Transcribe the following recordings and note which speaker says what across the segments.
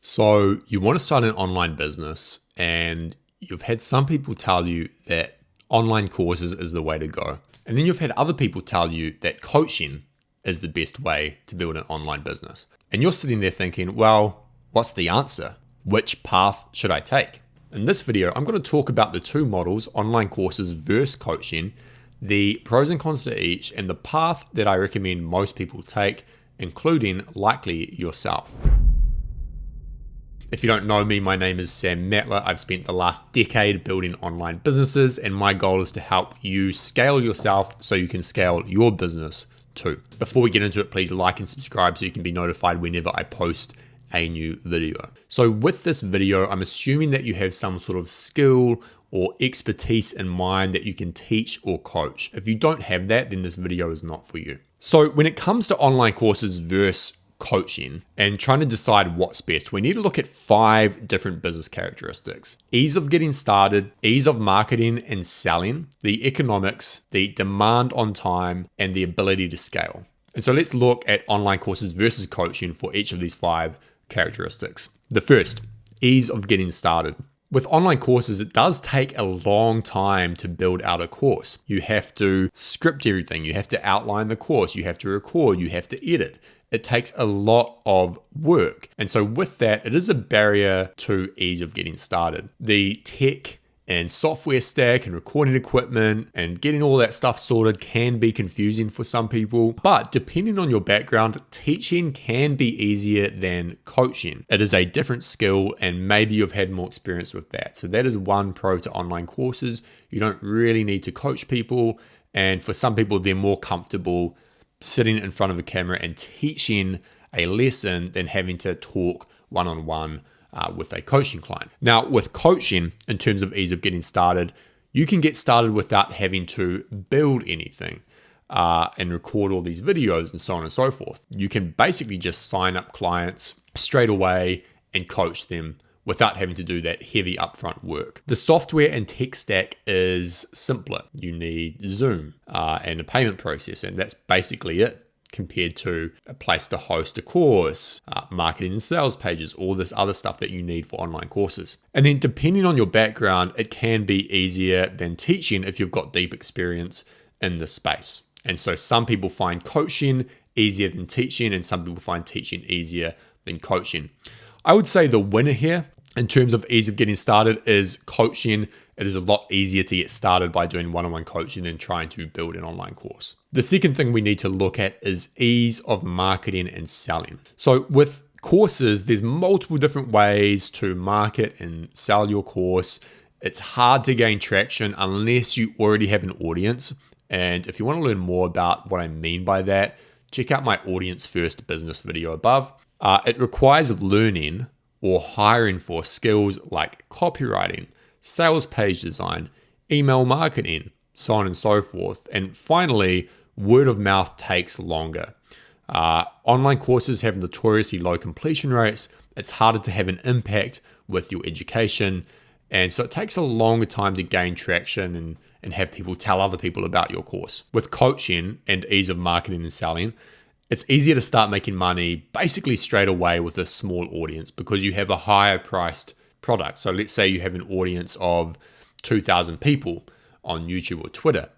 Speaker 1: So you want to start an online business and you've had some people tell you that online courses is the way to go. And then you've had other people tell you that coaching is the best way to build an online business. And you're sitting there thinking, well, what's the answer? Which path should I take? In this video, I'm going to talk about the two models, online courses versus coaching, the pros and cons to each, and the path that I recommend most people take, including likely yourself. If you don't know me, my name is Sam Matler. I've spent the last decade building online businesses, and my goal is to help you scale yourself so you can scale your business too. Before we get into it, please like and subscribe so you can be notified whenever I post a new video. So with this video, I'm assuming that you have some sort of skill or expertise in mind that you can teach or coach. If you don't have that, then this video is not for you. So when it comes to online courses versus coaching and trying to decide what's best, we need to look at 5 different business characteristics: ease of getting started, ease of marketing and selling, the economics, the demand on time, and the ability to scale. And so let's look at online courses versus coaching for each of these 5 characteristics. The first, ease of getting started. With online courses, it does take a long time to build out a course. You have to script everything. You have to outline the course. You have to record. You have to edit. It takes a lot of work. And so with that, it is a barrier to ease of getting started. The tech and software stack and recording equipment and getting all that stuff sorted can be confusing for some people, but depending on your background, teaching can be easier than coaching. It is a different skill and maybe you've had more experience with that. So that is one pro to online courses. You don't really need to coach people. And for some people, they're more comfortable sitting in front of a camera and teaching a lesson than having to talk one-on-one with a coaching client. Now, with coaching, in terms of ease of getting started, you can get started without having to build anything and record all these videos and so on and so forth. You can basically just sign up clients straight away and coach them without having to do that heavy upfront work. The software and tech stack is simpler. You need Zoom and a payment process, and that's basically it, compared to a place to host a course, marketing and sales pages, all this other stuff that you need for online courses. And then depending on your background, it can be easier than teaching if you've got deep experience in the space. And so some people find coaching easier than teaching, and some people find teaching easier than coaching. I would say the winner here in terms of ease of getting started is coaching. It is a lot easier to get started by doing one-on-one coaching than trying to build an online course. The second thing we need to look at is ease of marketing and selling. So with courses, there's multiple different ways to market and sell your course. It's hard to gain traction unless you already have an audience. And if you want to learn more about what I mean by that, check out my audience first business video above. It requires learning or hiring for skills like copywriting, sales page design, email marketing, so on and so forth. And finally, word of mouth takes longer. Online courses have notoriously low completion rates. It's harder to have an impact with your education. And so it takes a longer time to gain traction and have people tell other people about your course. With coaching and ease of marketing and selling, it's easier to start making money basically straight away with a small audience because you have a higher priced product. So let's say you have an audience of 2,000 people on YouTube or Twitter.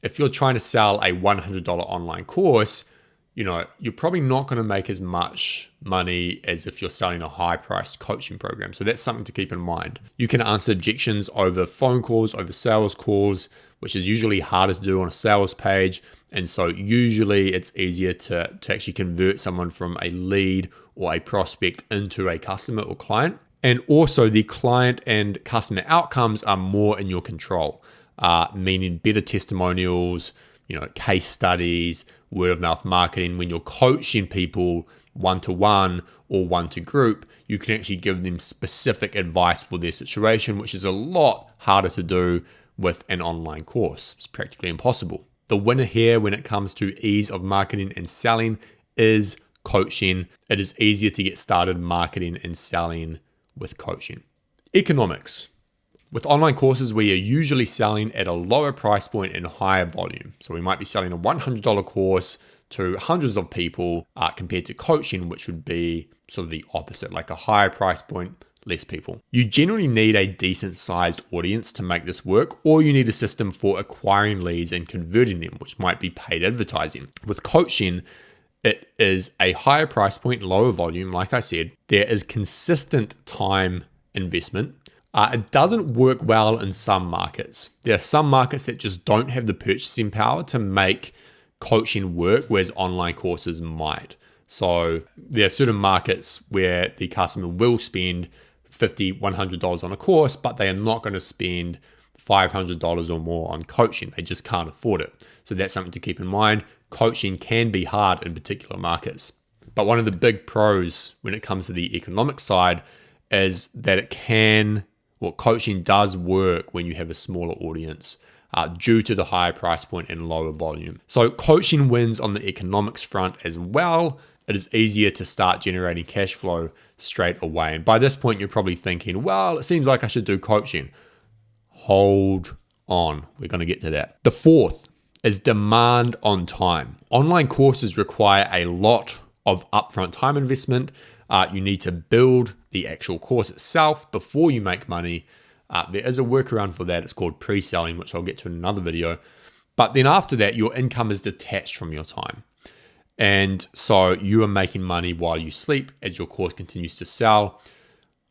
Speaker 1: If you're trying to sell a $100 online course, you're probably not going to make as much money as if you're selling a high-priced coaching program. So that's something to keep in mind. You can answer objections over phone calls, over sales calls, which is usually harder to do on a sales page. And so usually it's easier to actually convert someone from a lead or a prospect into a customer or client. And also the client and customer outcomes are more in your control, meaning better testimonials, case studies, word of mouth marketing. When you're coaching people one-to-one or one-to-group, you can actually give them specific advice for their situation, which is a lot harder to do with an online course. It's practically impossible. The winner here when it comes to ease of marketing and selling is coaching. It is easier to get started marketing and selling with coaching. Economics. With online courses, we are usually selling at a lower price point and higher volume. So we might be selling a $100 course to hundreds of people compared to coaching, which would be sort of the opposite, like a higher price point, less people. You generally need a decent sized audience to make this work, or you need a system for acquiring leads and converting them, which might be paid advertising. With coaching, it is a higher price point, lower volume. Like I said, there is consistent time investment. It doesn't work well in some markets. There are some markets that just don't have the purchasing power to make coaching work, whereas online courses might. So there are certain markets where the customer will spend $50, $100 on a course, but they are not going to spend $500 or more on coaching. They just can't afford it. So that's something to keep in mind. Coaching can be hard in particular markets. But one of the big pros when it comes to the economic side is that coaching does work when you have a smaller audience due to the higher price point and lower volume. So coaching wins on the economics front as well. It is easier to start generating cash flow straight away. And by this point, you're probably thinking, well, it seems like I should do coaching. Hold on, we're going to get to that. The fourth is demand on time. Online courses require a lot of upfront time investment. You need to build the actual course itself before you make money. There is a workaround for that. It's called pre-selling, which I'll get to in another video. But then after that, your income is detached from your time. And so you are making money while you sleep as your course continues to sell.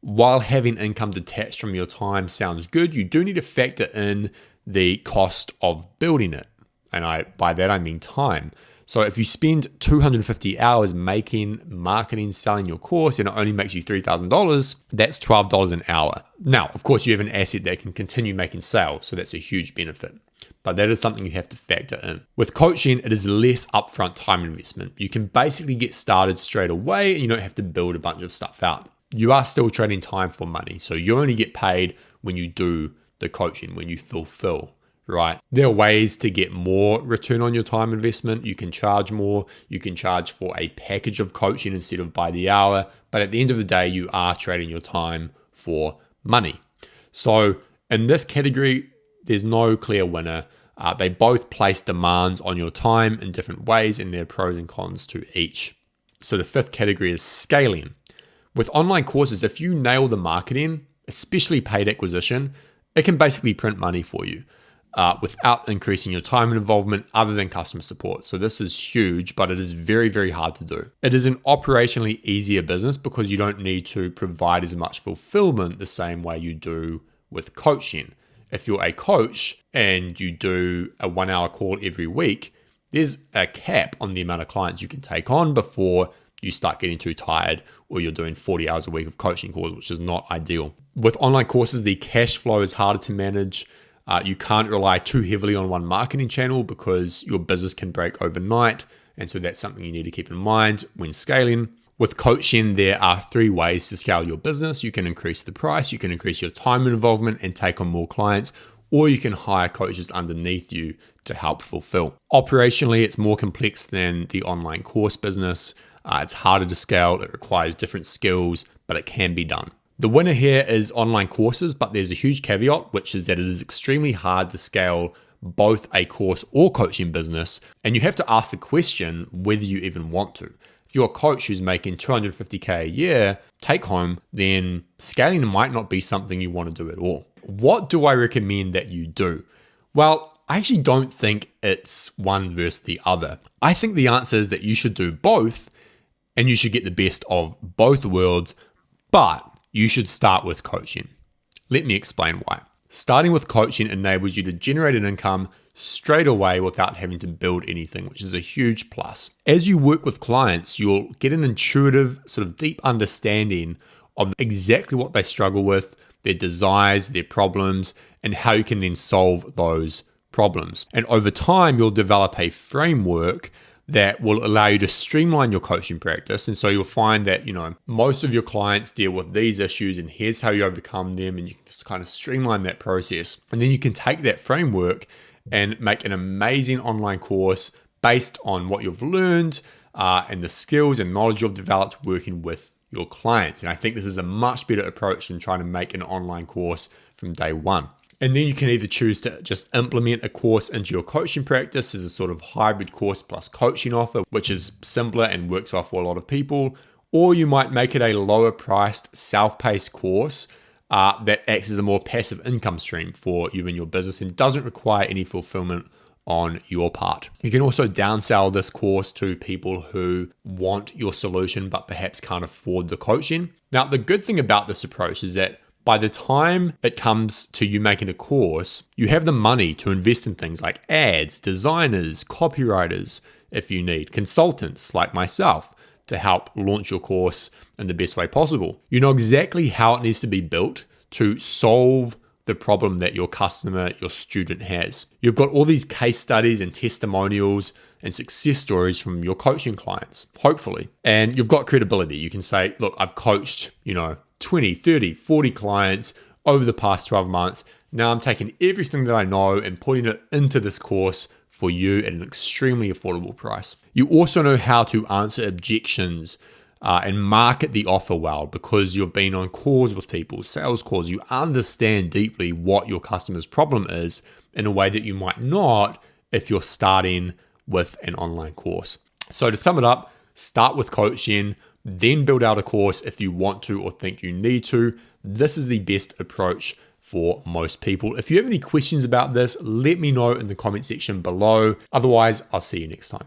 Speaker 1: While having income detached from your time sounds good, you do need to factor in the cost of building it. And by that I mean time. So if you spend 250 hours making, marketing, selling your course, and it only makes you $3,000, that's $12 an hour. Now, of course, you have an asset that can continue making sales, so that's a huge benefit. But that is something you have to factor in. With coaching, it is less upfront time investment. You can basically get started straight away and you don't have to build a bunch of stuff out. You are still trading time for money. So you only get paid when you do the coaching, when you fulfill, right? There are ways to get more return on your time investment. You can charge more. You can charge for a package of coaching instead of by the hour. But at the end of the day, you are trading your time for money. So in this category, there's no clear winner. They both place demands on your time in different ways, and there are pros and cons to each. So the fifth category is scaling. With online courses, if you nail the marketing, especially paid acquisition, it can basically print money for you without increasing your time and involvement other than customer support. So this is huge, but it is very, very hard to do. It is an operationally easier business because you don't need to provide as much fulfillment the same way you do with coaching. If you're a coach and you do a 1 hour call every week, there's a cap on the amount of clients you can take on before you start getting too tired or you're doing 40 hours a week of coaching calls, which is not ideal. With online courses, the cash flow is harder to manage. You can't rely too heavily on one marketing channel because your business can break overnight. And so that's something you need to keep in mind when scaling. With coaching, there are 3 ways to scale your business. You can increase the price, you can increase your time involvement and take on more clients, or you can hire coaches underneath you to help fulfill. Operationally, it's more complex than the online course business. It's harder to scale, it requires different skills, but it can be done. The winner here is online courses, but there's a huge caveat, which is that it is extremely hard to scale both a course or coaching business, and you have to ask the question whether you even want to. If you're a coach who's making $250K a year take home, then scaling might not be something you want to do at all. What do I recommend that you do? Well, I actually don't think it's one versus the other. I think the answer is that you should do both and you should get the best of both worlds, but you should start with coaching. Let me explain why. Starting with coaching enables you to generate an income straight away without having to build anything, which is a huge plus. As you work with clients, you'll get an intuitive, sort of deep understanding of exactly what they struggle with, their desires, their problems, and how you can then solve those problems. And over time, you'll develop a framework that will allow you to streamline your coaching practice. And so you'll find that, most of your clients deal with these issues and here's how you overcome them. And you can just kind of streamline that process. And then you can take that framework and make an amazing online course based on what you've learned and the skills and knowledge you've developed working with your clients. And I think this is a much better approach than trying to make an online course from day one. And then you can either choose to just implement a course into your coaching practice as a sort of hybrid course plus coaching offer, which is simpler and works well for a lot of people. Or you might make it a lower priced, self-paced course that acts as a more passive income stream for you and your business and doesn't require any fulfillment on your part. You can also downsell this course to people who want your solution but perhaps can't afford the coaching. Now, the good thing about this approach is that by the time it comes to you making a course, you have the money to invest in things like ads, designers, copywriters, if you need, consultants like myself to help launch your course in the best way possible. You know exactly how it needs to be built to solve the problem that your customer, your student has. You've got all these case studies and testimonials and success stories from your coaching clients, hopefully. And you've got credibility. You can say, look, I've coached, 20, 30, 40 clients over the past 12 months. Now I'm taking everything that I know and putting it into this course for you at an extremely affordable price. You also know how to answer objections and market the offer well because you've been on calls with people, sales calls. You understand deeply what your customer's problem is in a way that you might not if you're starting with an online course. So to sum it up, start with coaching, then build out a course if you want to or think you need to. This is the best approach for most people. If you have any questions about this, let me know in the comment section below. Otherwise, I'll see you next time.